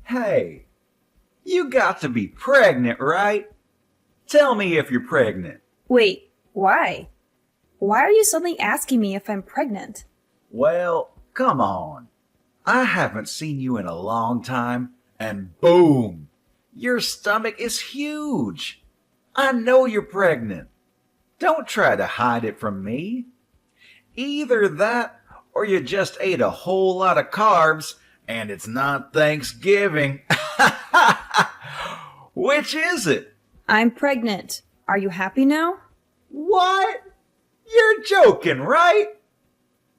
Hey, you got to be pregnant, right? Tell me if you're pregnant. Wait, why? Why are you suddenly asking me if I'm pregnant? Well, come on. I haven't seen you in a long time, and boom! Your stomach is huge. I know you're pregnant. Don't try to hide it from me. Either that, or you just ate a whole lot of carbs, and it's not Thanksgiving. Which is it? I'm pregnant. Are you happy now? What? You're joking, right?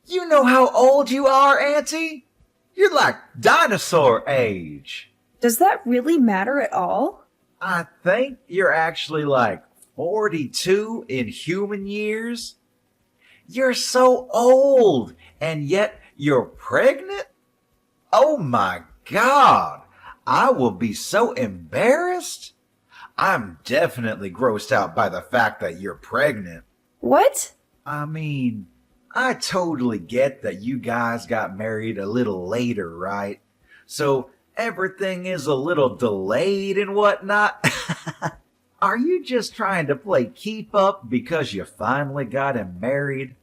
You know how old you are, Auntie? You're like dinosaur age. Does that really matter at all? I think you're actually like 42 in human years. You're so old, and yet you're pregnant? Oh my God! I will be so embarrassed. I'm definitely grossed out by the fact that you're pregnant. What? I mean, I totally get that you guys got married a little later, right? So everything is a little delayed and whatnot. Are you just trying to play keep up because you finally got him married?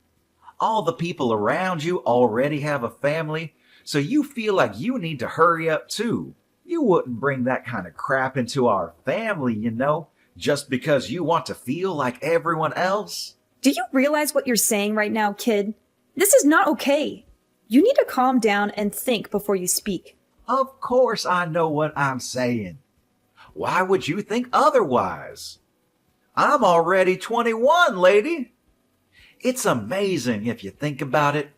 All the people around you already have a family, so you feel like you need to hurry up too. You wouldn't bring that kind of crap into our family, just because you want to feel like everyone else. Do you realize what you're saying right now, kid? This is not okay. You need to calm down and think before you speak. Of course I know what I'm saying. Why would you think otherwise? I'm already 21, lady. It's amazing if you think about it.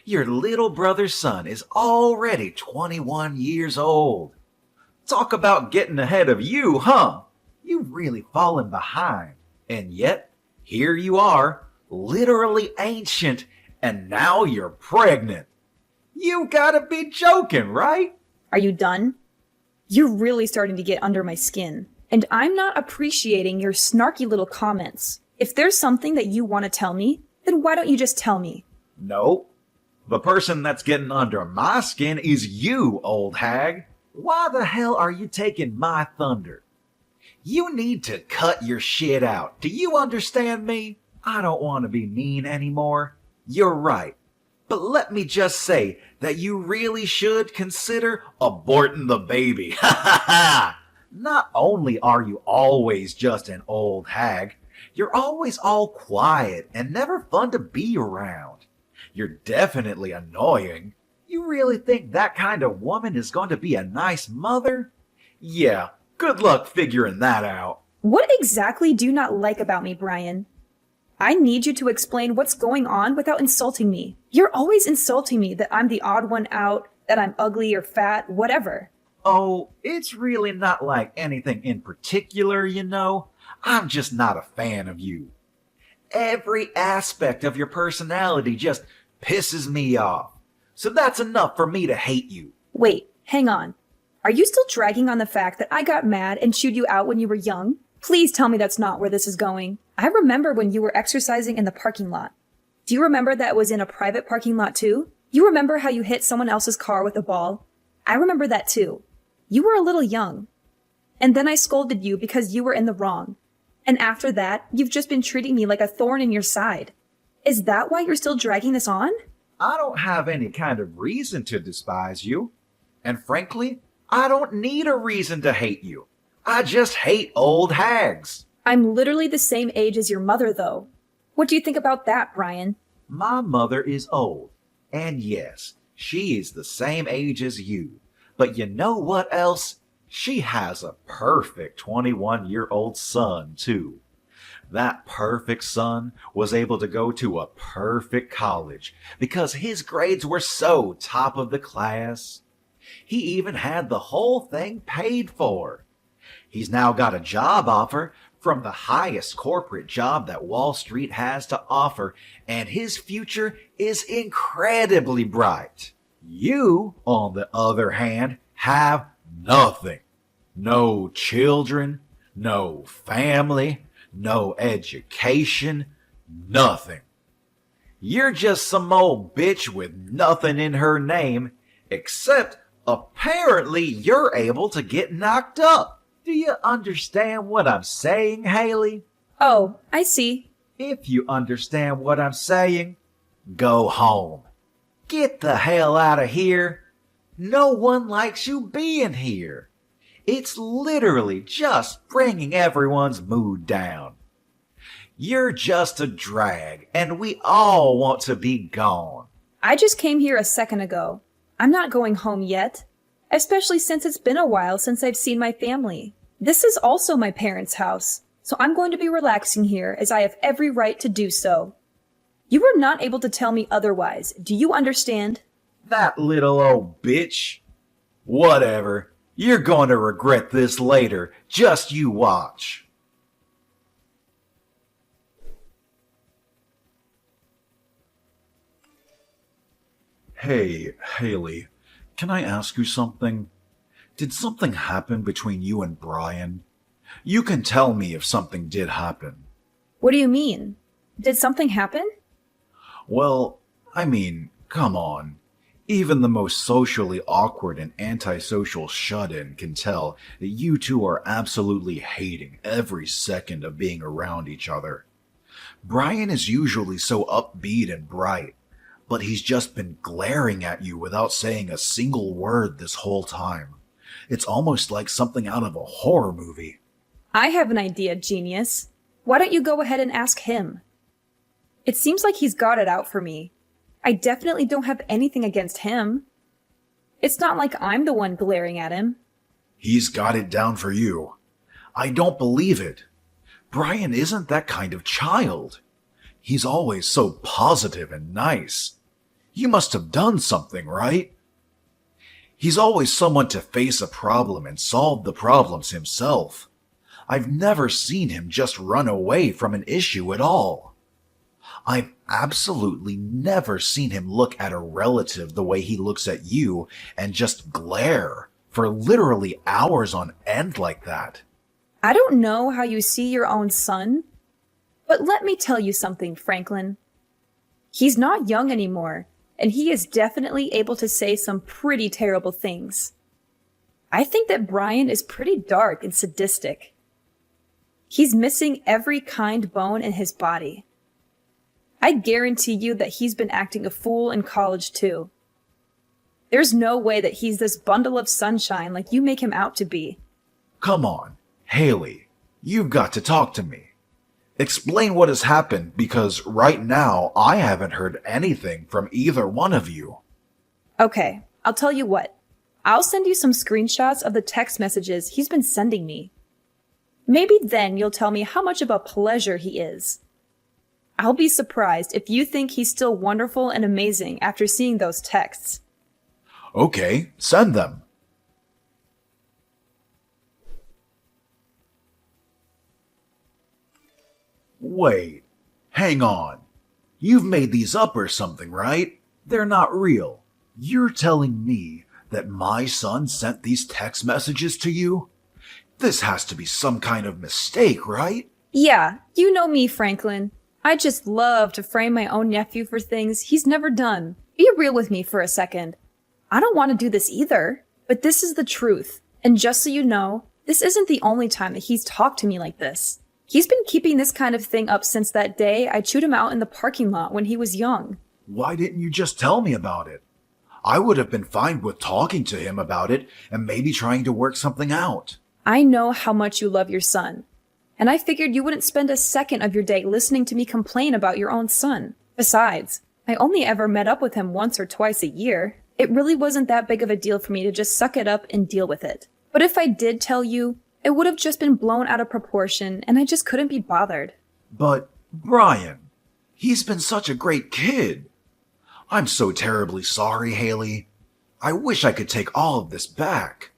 Your little brother's son is already 21 years old. Talk about getting ahead of you, huh? You've really fallen behind. And yet, here you are, literally ancient, and now you're pregnant. You gotta be joking, right? Are you done? You're really starting to get under my skin, and I'm not appreciating your snarky little comments. If there's something that you want to tell me, then why don't you just tell me? Nope. The person that's getting under my skin is you, old hag. Why the hell are you taking my thunder? You need to cut your shit out. Do you understand me? I don't want to be mean anymore. You're right. But let me just say that you really should consider aborting the baby. Ha ha ha! Not only are you always just an old hag, you're always all quiet and never fun to be around. You're definitely annoying. You really think that kind of woman is going to be a nice mother? Yeah, good luck figuring that out. What exactly do you not like about me, Brian? I need you to explain what's going on without insulting me. You're always insulting me that I'm the odd one out, that I'm ugly or fat, whatever. Oh, it's really not like anything in particular, I'm just not a fan of you. Every aspect of your personality just pisses me off. So that's enough for me to hate you. Wait, hang on. Are you still dragging on the fact that I got mad and chewed you out when you were young? Please tell me that's not where this is going. I remember when you were exercising in the parking lot. Do you remember that it was in a private parking lot too? You remember how you hit someone else's car with a ball? I remember that too. You were a little young. And then I scolded you because you were in the wrong. And after that, you've just been treating me like a thorn in your side. Is that why you're still dragging this on? I don't have any kind of reason to despise you. And frankly, I don't need a reason to hate you. I just hate old hags. I'm literally the same age as your mother, though. What do you think about that, Brian? My mother is old. And yes, she is the same age as you. But you know what else? She has a perfect 21-year-old son, too. That perfect son was able to go to a perfect college because his grades were so top of the class. He even had the whole thing paid for. He's now got a job offer from the highest corporate job that Wall Street has to offer, and his future is incredibly bright. You, on the other hand, have nothing. No children, no family, no education, nothing. You're just some old bitch with nothing in her name except Apparently, you're able to get knocked up. Do you understand what I'm saying, Haley? Oh, I see. If you understand what I'm saying, go home. Get the hell out of here. No one likes you being here. It's literally just bringing everyone's mood down. You're just a drag, and we all want to be gone. I just came here a second ago. I'm not going home yet, especially since it's been a while since I've seen my family. This is also my parents' house, so I'm going to be relaxing here as I have every right to do so. You were not able to tell me otherwise. Do you understand? That little old bitch. Whatever. You're going to regret this later. Just you watch. Hey, Haley, can I ask you something? Did something happen between you and Brian? You can tell me if something did happen. What do you mean? Did something happen? Well, I mean, come on. Even the most socially awkward and antisocial shut-in can tell that you two are absolutely hating every second of being around each other. Brian is usually so upbeat and bright, but he's just been glaring at you without saying a single word this whole time. It's almost like something out of a horror movie. I have an idea, genius. Why don't you go ahead and ask him? It seems like he's got it out for me. I definitely don't have anything against him. It's not like I'm the one glaring at him. He's got it down for you. I don't believe it. Brian isn't that kind of child. He's always so positive and nice. You must have done something, right? He's always someone to face a problem and solve the problems himself. I've never seen him just run away from an issue at all. I've absolutely never seen him look at a relative the way he looks at you and just glare for literally hours on end like that. I don't know how you see your own son, but let me tell you something, Franklin. He's not young anymore, and he is definitely able to say some pretty terrible things. I think that Brian is pretty dark and sadistic. He's missing every kind bone in his body. I guarantee you that he's been acting a fool in college too. There's no way that he's this bundle of sunshine like you make him out to be. Come on, Haley, you've got to talk to me. Explain what has happened, because right now I haven't heard anything from either one of you. Okay, I'll tell you what. I'll send you some screenshots of the text messages he's been sending me. Maybe then you'll tell me how much of a pleasure he is. I'll be surprised if you think he's still wonderful and amazing after seeing those texts. Okay, send them. Wait, hang on. You've made these up or something, right? They're not real. You're telling me that my son sent these text messages to you? This has to be some kind of mistake, right? Yeah, you know me, Franklin. I just love to frame my own nephew for things he's never done. Be real with me for a second. I don't want to do this either, but this is the truth. And just so you know, this isn't the only time that he's talked to me like this. He's been keeping this kind of thing up since that day I chewed him out in the parking lot when he was young. Why didn't you just tell me about it? I would have been fine with talking to him about it and maybe trying to work something out. I know how much you love your son, and I figured you wouldn't spend a second of your day listening to me complain about your own son. Besides, I only ever met up with him once or twice a year. It really wasn't that big of a deal for me to just suck it up and deal with it. But if I did tell you, it would have just been blown out of proportion, and I just couldn't be bothered. But, Brian, he's been such a great kid. I'm so terribly sorry, Haley. I wish I could take all of this back.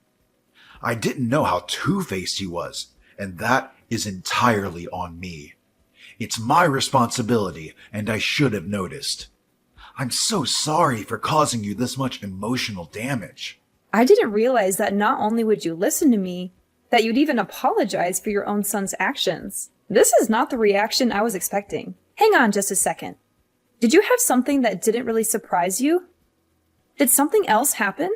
I didn't know how two-faced he was, and that is entirely on me. It's my responsibility, and I should have noticed. I'm so sorry for causing you this much emotional damage. I didn't realize that not only would you listen to me, that you'd even apologize for your own son's actions. This is not the reaction I was expecting. Hang on just a second. Did you have something that didn't really surprise you? Did something else happen?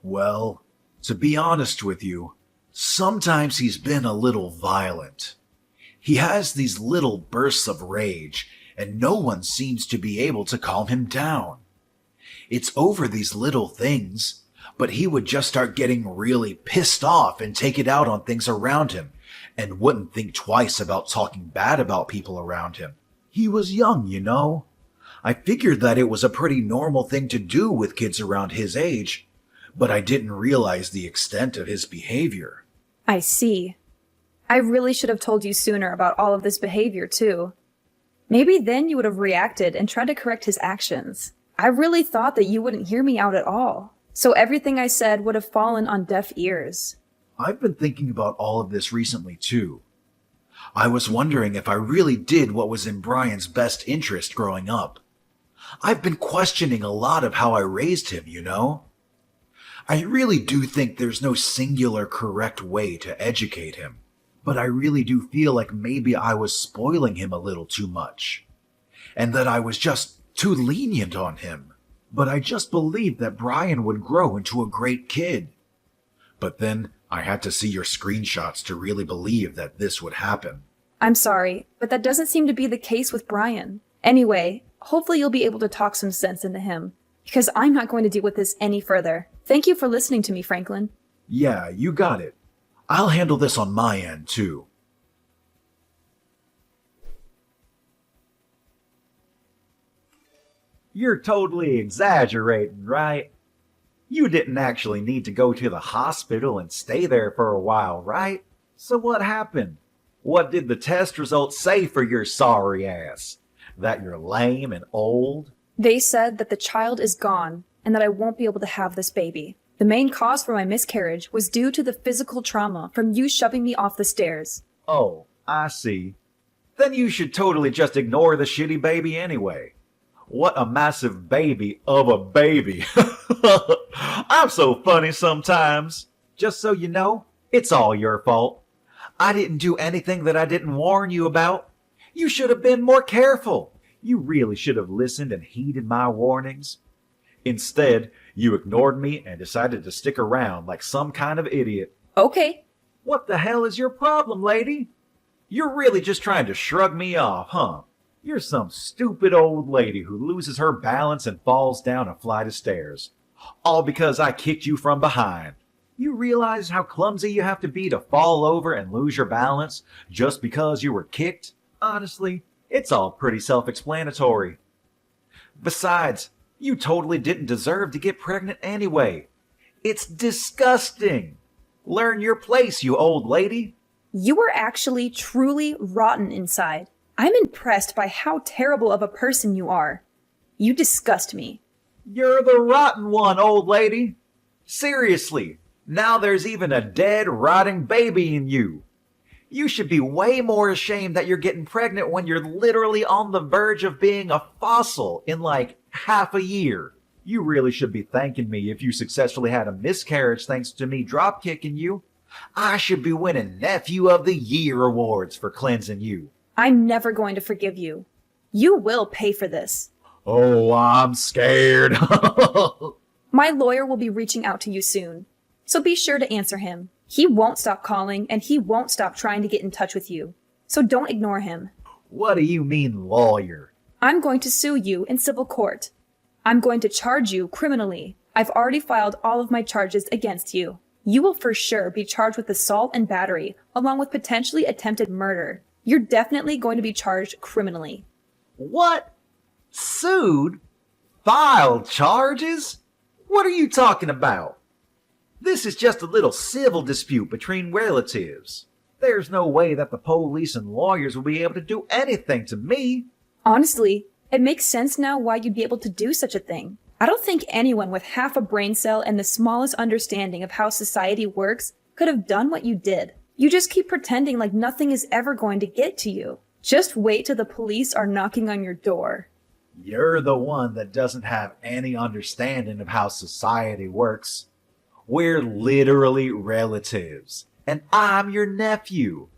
Well, to be honest with you, sometimes he's been a little violent. He has these little bursts of rage, and no one seems to be able to calm him down. It's over these little things, but he would just start getting really pissed off and take it out on things around him, and wouldn't think twice about talking bad about people around him. He was young, you know. I figured that it was a pretty normal thing to do with kids around his age, but I didn't realize the extent of his behavior. I see. I really should have told you sooner about all of this behavior, too. Maybe then you would have reacted and tried to correct his actions. I really thought that you wouldn't hear me out at all, so everything I said would have fallen on deaf ears. I've been thinking about all of this recently, too. I was wondering if I really did what was in Brian's best interest growing up. I've been questioning a lot of how I raised him, you know? I really do think there's no singular correct way to educate him, but I really do feel like maybe I was spoiling him a little too much, and that I was just too lenient on him. But I just believed that Brian would grow into a great kid. But then I had to see your screenshots to really believe that this would happen. I'm sorry, but that doesn't seem to be the case with Brian. Anyway, hopefully you'll be able to talk some sense into him, because I'm not going to deal with this any further. Thank you for listening to me, Franklin. Yeah, you got it. I'll handle this on my end, too. You're totally exaggerating, right? You didn't actually need to go to the hospital and stay there for a while, right? So what happened? What did the test results say for your sorry ass? That you're lame and old? They said that the child is gone and that I won't be able to have this baby. The main cause for my miscarriage was due to the physical trauma from you shoving me off the stairs. Oh, I see. Then you should totally just ignore the shitty baby anyway. What a massive baby of a baby. I'm so funny sometimes. Just so you know, it's all your fault. I didn't do anything that I didn't warn you about. You should have been more careful. You really should have listened and heeded my warnings. Instead, you ignored me and decided to stick around like some kind of idiot. Okay. What the hell is your problem, lady? You're really just trying to shrug me off, huh? You're some stupid old lady who loses her balance and falls down a flight of stairs. All because I kicked you from behind. You realize how clumsy you have to be to fall over and lose your balance just because you were kicked? Honestly, it's all pretty self-explanatory. Besides, you totally didn't deserve to get pregnant anyway. It's disgusting. Learn your place, you old lady. You are actually truly rotten inside. I'm impressed by how terrible of a person you are. You disgust me. You're the rotten one, old lady. Seriously, now there's even a dead, rotting baby in you. You should be way more ashamed that you're getting pregnant when you're literally on the verge of being a fossil in like half a year. You really should be thanking me if you successfully had a miscarriage thanks to me drop-kicking you. I should be winning Nephew of the Year awards for cleansing you. I'm never going to forgive you. You will pay for this. Oh, I'm scared. My lawyer will be reaching out to you soon, so be sure to answer him. He won't stop calling, and he won't stop trying to get in touch with you. So don't ignore him. What do you mean, lawyer? I'm going to sue you in civil court. I'm going to charge you criminally. I've already filed all of my charges against you. You will for sure be charged with assault and battery, along with potentially attempted murder. You're definitely going to be charged criminally. What? Sued? Filed charges? What are you talking about? This is just a little civil dispute between relatives. There's no way that the police and lawyers will be able to do anything to me. Honestly, it makes sense now why you'd be able to do such a thing. I don't think anyone with half a brain cell and the smallest understanding of how society works could have done what you did. You just keep pretending like nothing is ever going to get to you. Just wait till the police are knocking on your door. You're the one that doesn't have any understanding of how society works. We're literally relatives, and I'm your nephew.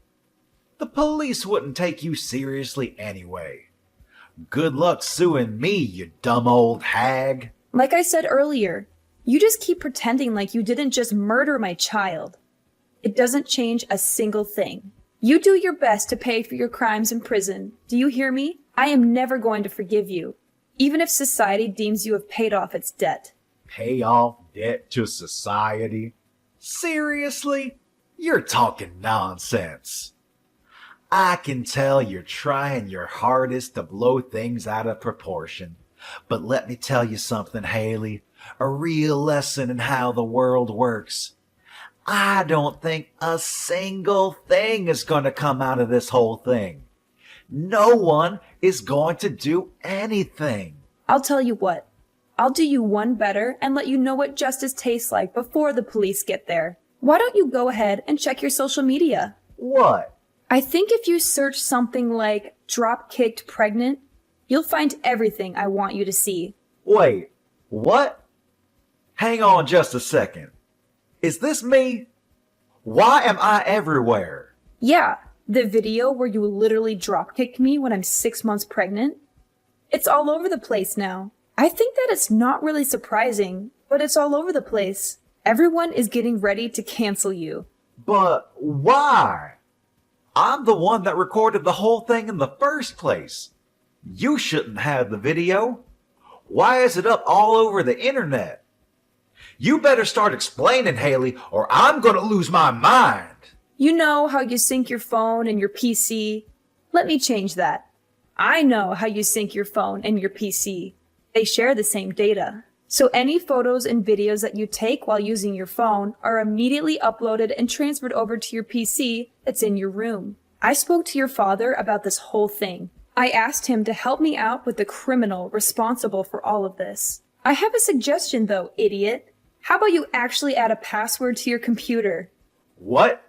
The police wouldn't take you seriously anyway. Good luck suing me, you dumb old hag. Like I said earlier, You just keep pretending like you didn't just murder my child. It doesn't change a single thing. You do your best to pay for your crimes in prison. Do you hear me? I am never going to forgive you, even if society deems you have paid off its debt. Pay off debt to society? Seriously? You're talking nonsense. I can tell you're trying your hardest to blow things out of proportion. But let me tell you something, Haley. A real lesson in how the world works. I don't think a single thing is going to come out of this whole thing. No one is going to do anything. I'll tell you what. I'll do you one better and let you know what justice tastes like before the police get there. Why don't you go ahead and check your social media? What? I think if you search something like drop-kicked pregnant, you'll find everything I want you to see. Wait, what? Hang on just a second. Is this me? Why am I everywhere? Yeah, the video where you literally drop-kicked me when I'm 6 months pregnant. It's all over the place now. I think that it's not really surprising, but it's all over the place. Everyone is getting ready to cancel you. But why? I'm the one that recorded the whole thing in the first place. You shouldn't have the video. Why is it up all over the internet? You better start explaining, Haley, or I'm gonna lose my mind. You know how you sync your phone and your PC? Let me change that. I know how you sync your phone and your PC. They share the same data. So any photos and videos that you take while using your phone are immediately uploaded and transferred over to your PC that's in your room. I spoke to your father about this whole thing. I asked him to help me out with the criminal responsible for all of this. I have a suggestion though, idiot. How about you actually add a password to your computer? What?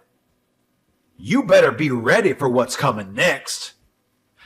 You better be ready for what's coming next.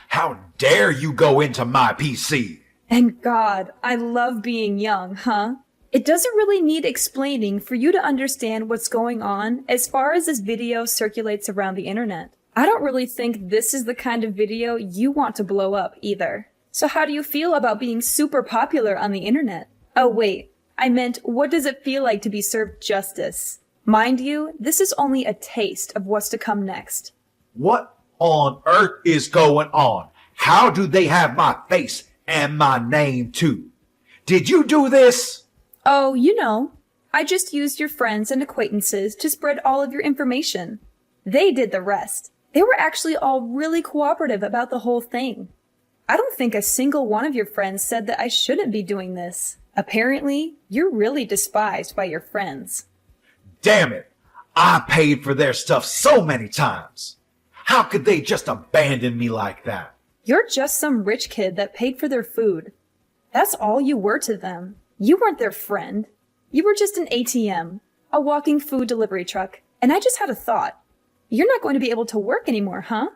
How dare you go into my PC? And God, I love being young, huh? It doesn't really need explaining for you to understand what's going on as far as this video circulates around the internet. I don't really think this is the kind of video you want to blow up either. So how do you feel about being super popular on the internet? Oh wait, I meant what does it feel like to be served justice? Mind you, this is only a taste of what's to come next. What on earth is going on? How do they have my face and my name too? Did you do this? Oh, you know, I just used your friends and acquaintances to spread all of your information. They did the rest. They were actually all really cooperative about the whole thing. I don't think a single one of your friends said that I shouldn't be doing this. Apparently, you're really despised by your friends. Damn it! I paid for their stuff so many times. How could they just abandon me like that? You're just some rich kid that paid for their food. That's all you were to them. You weren't their friend. You were just an ATM, a walking food delivery truck. And I just had a thought. You're not going to be able to work anymore, huh?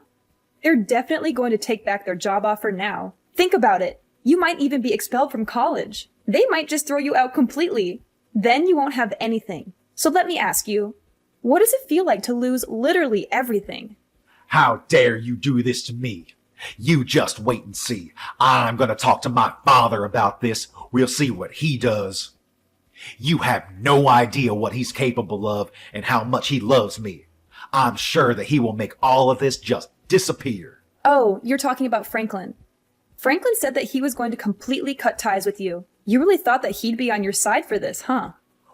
They're definitely going to take back their job offer now. Think about it. You might even be expelled from college. They might just throw you out completely. Then you won't have anything. So let me ask you, what does it feel like to lose literally everything? How dare you do this to me? You just wait and see. I'm gonna talk to my father about this. We'll see what he does. You have no idea what he's capable of and how much he loves me. I'm sure that he will make all of this just disappear. Oh, you're talking about Franklin. Franklin said that he was going to completely cut ties with you. You really thought that he'd be on your side for this, huh?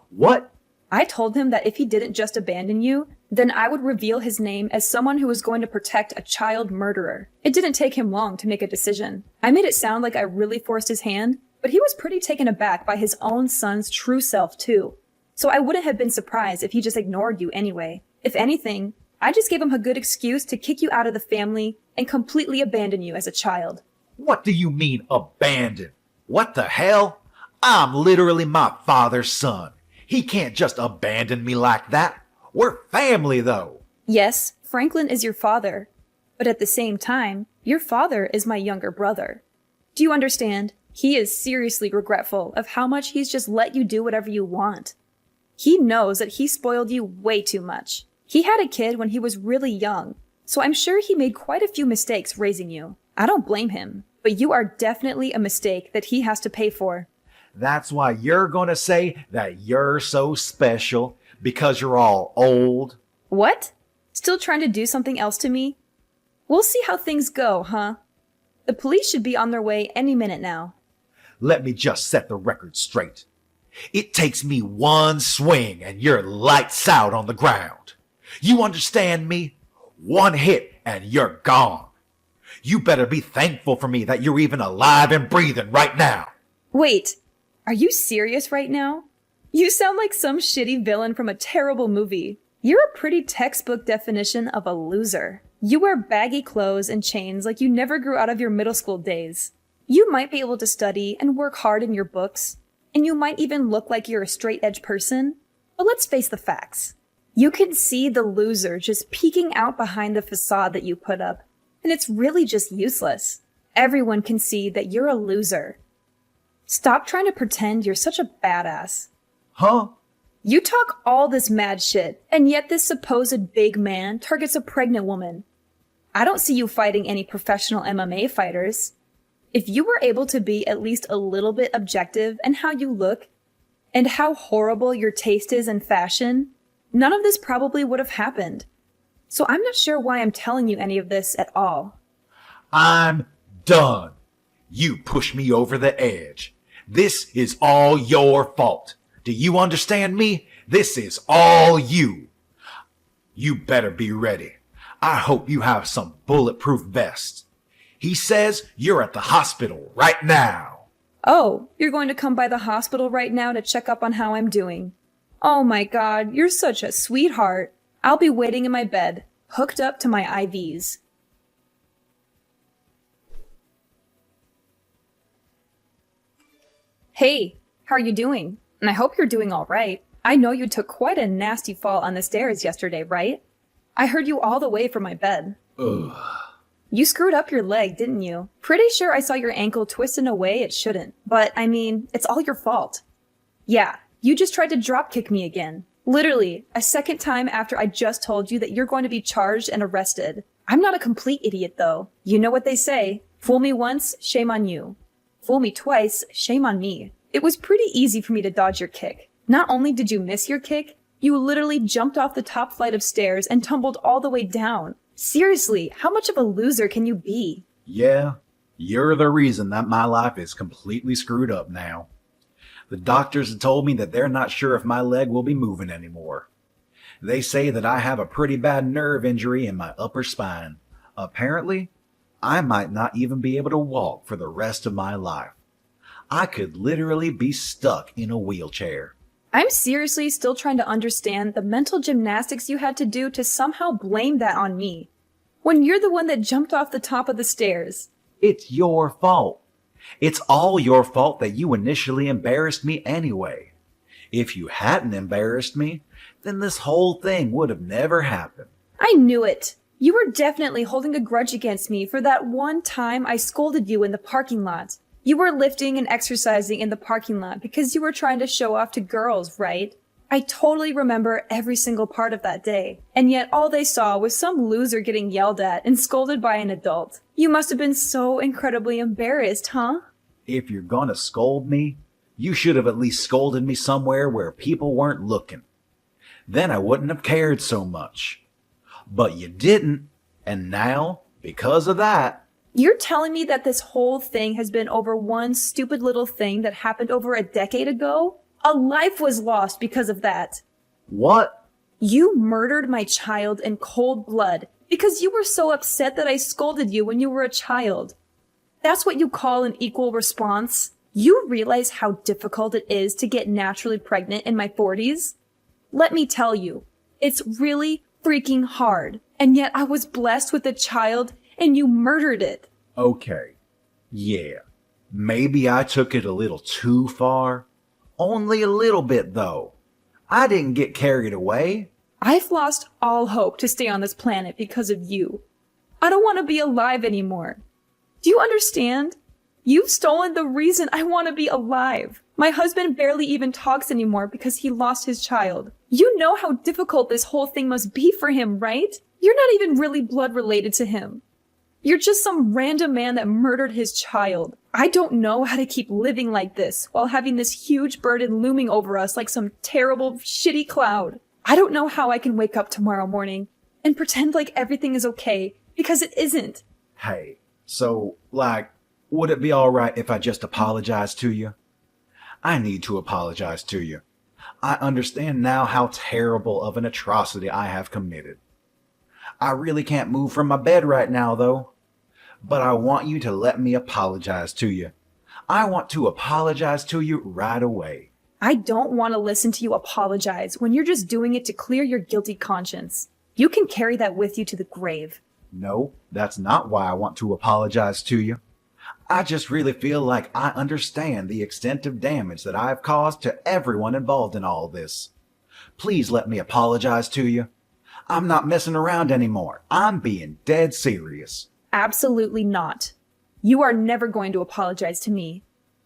What? I told him that if he didn't just abandon you, then I would reveal his name as someone who was going to protect a child murderer. It didn't take him long to make a decision. I made it sound like I really forced his hand, but he was pretty taken aback by his own son's true self too. So I wouldn't have been surprised if he just ignored you anyway. If anything, I just gave him a good excuse to kick you out of the family and completely abandon you as a child. What do you mean abandon? What the hell? I'm literally my father's son. He can't just abandon me like that. We're family, though. Yes, Franklin is your father. But at the same time, your father is my younger brother. Do you understand? He is seriously regretful of how much he's just let you do whatever you want. He knows that he spoiled you way too much. He had a kid when he was really young, so I'm sure he made quite a few mistakes raising you. I don't blame him, but you are definitely a mistake that he has to pay for. That's why you're gonna say that you're so special because you're all old. What? Still trying to do something else to me? We'll see how things go, huh? The police should be on their way any minute now. Let me just set the record straight. It takes me one swing and you're lights out on the ground. You understand me? One hit and you're gone. You better be thankful for me that you're even alive and breathing right now. Wait, are you serious right now? You sound like some shitty villain from a terrible movie. You're a pretty textbook definition of a loser. You wear baggy clothes and chains like you never grew out of your middle school days. You might be able to study and work hard in your books, and you might even look like you're a straight-edge person, but let's face the facts. You can see the loser just peeking out behind the facade that you put up, and it's really just useless. Everyone can see that you're a loser. Stop trying to pretend you're such a badass. Huh? You talk all this mad shit, and yet this supposed big man targets a pregnant woman. I don't see you fighting any professional MMA fighters. If you were able to be at least a little bit objective in how you look, and how horrible your taste is in fashion, none of this probably would have happened. So I'm not sure why I'm telling you any of this at all. I'm done. You pushed me over the edge. This is all your fault. Do you understand me? This is all you. You better be ready. I hope you have some bulletproof vests. He says you're at the hospital right now. Oh, you're going to come by the hospital right now to check up on how I'm doing. Oh my God, you're such a sweetheart. I'll be waiting in my bed, hooked up to my IVs. Hey, how are you doing? And I hope you're doing all right. I know you took quite a nasty fall on the stairs yesterday, right? I heard you all the way from my bed. Ugh. You screwed up your leg, didn't you? Pretty sure I saw your ankle twist in a way it shouldn't. But, I mean, it's all your fault. Yeah, you just tried to drop kick me again. Literally, a second time after I just told you that you're going to be charged and arrested. I'm not a complete idiot, though. You know what they say. Fool me once, shame on you. Fool me twice, shame on me. It was pretty easy for me to dodge your kick. Not only did you miss your kick, you literally jumped off the top flight of stairs and tumbled all the way down. Seriously, how much of a loser can you be? Yeah, you're the reason that my life is completely screwed up now. The doctors have told me that they're not sure if my leg will be moving anymore. They say that I have a pretty bad nerve injury in my upper spine. Apparently, I might not even be able to walk for the rest of my life. I could literally be stuck in a wheelchair. I'm seriously still trying to understand the mental gymnastics you had to do to somehow blame that on me, when you're the one that jumped off the top of the stairs. It's your fault. It's all your fault that you initially embarrassed me anyway. If you hadn't embarrassed me, then this whole thing would have never happened. I knew it. You were definitely holding a grudge against me for that one time I scolded you in the parking lot. You were lifting and exercising in the parking lot because you were trying to show off to girls, right? I totally remember every single part of that day. And yet all they saw was some loser getting yelled at and scolded by an adult. You must have been so incredibly embarrassed, huh? If you're gonna scold me, you should have at least scolded me somewhere where people weren't looking. Then I wouldn't have cared so much. But you didn't, and now, because of that... You're telling me that this whole thing has been over one stupid little thing that happened over a decade ago? A life was lost because of that. What? You murdered my child in cold blood because you were so upset that I scolded you when you were a child. That's what you call an equal response? You realize how difficult it is to get naturally pregnant in my 40s? Let me tell you, it's really freaking hard. And yet I was blessed with a child and you murdered it. Okay. Yeah. Maybe I took it a little too far. Only a little bit, though. I didn't get carried away. I've lost all hope to stay on this planet because of you. I don't want to be alive anymore. Do you understand? You've stolen the reason I want to be alive. My husband barely even talks anymore because he lost his child. You know how difficult this whole thing must be for him, right? You're not even really blood related to him. You're just some random man that murdered his child. I don't know how to keep living like this while having this huge burden looming over us like some terrible, shitty cloud. I don't know how I can wake up tomorrow morning and pretend like everything is okay, because it isn't. Hey, so, would it be alright if I just apologize to you? I need to apologize to you. I understand now how terrible of an atrocity I have committed. I really can't move from my bed right now, though. But I want you to let me apologize to you. I want to apologize to you right away. I don't want to listen to you apologize when you're just doing it to clear your guilty conscience. You can carry that with you to the grave. No, that's not why I want to apologize to you. I just really feel like I understand the extent of damage that I've caused to everyone involved in all this. Please let me apologize to you. I'm not messing around anymore. I'm being dead serious. Absolutely not. You are never going to apologize to me.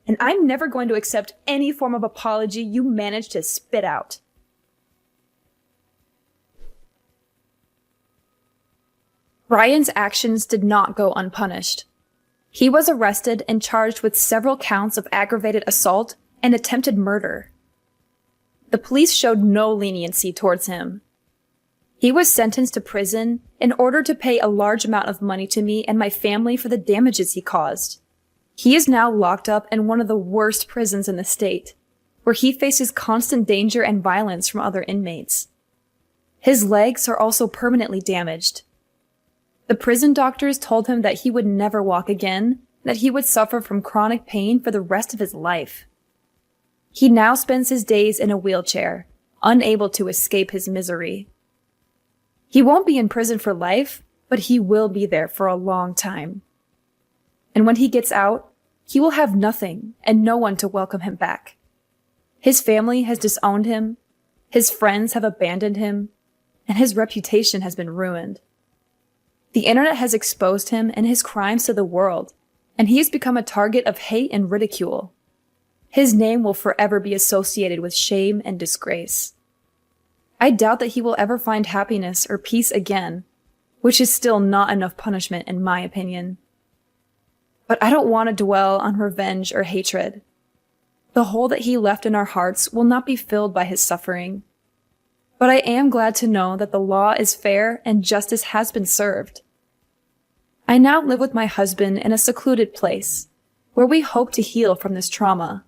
And I'm never going to accept any form of apology you manage to spit out. Ryan's actions did not go unpunished. He was arrested and charged with several counts of aggravated assault and attempted murder. The police showed no leniency towards him. He was sentenced to prison in order to pay a large amount of money to me and my family for the damages he caused. He is now locked up in one of the worst prisons in the state, where he faces constant danger and violence from other inmates. His legs are also permanently damaged. The prison doctors told him that he would never walk again, that he would suffer from chronic pain for the rest of his life. He now spends his days in a wheelchair, unable to escape his misery. He won't be in prison for life, but he will be there for a long time. And when he gets out, he will have nothing and no one to welcome him back. His family has disowned him, his friends have abandoned him, and his reputation has been ruined. The internet has exposed him and his crimes to the world, and he has become a target of hate and ridicule. His name will forever be associated with shame and disgrace. I doubt that he will ever find happiness or peace again, which is still not enough punishment in my opinion. But I don't want to dwell on revenge or hatred. The hole that he left in our hearts will not be filled by his suffering. But I am glad to know that the law is fair and justice has been served. I now live with my husband in a secluded place, where we hope to heal from this trauma.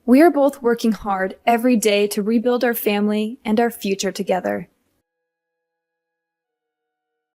We are both working hard every day to rebuild our family and our future together.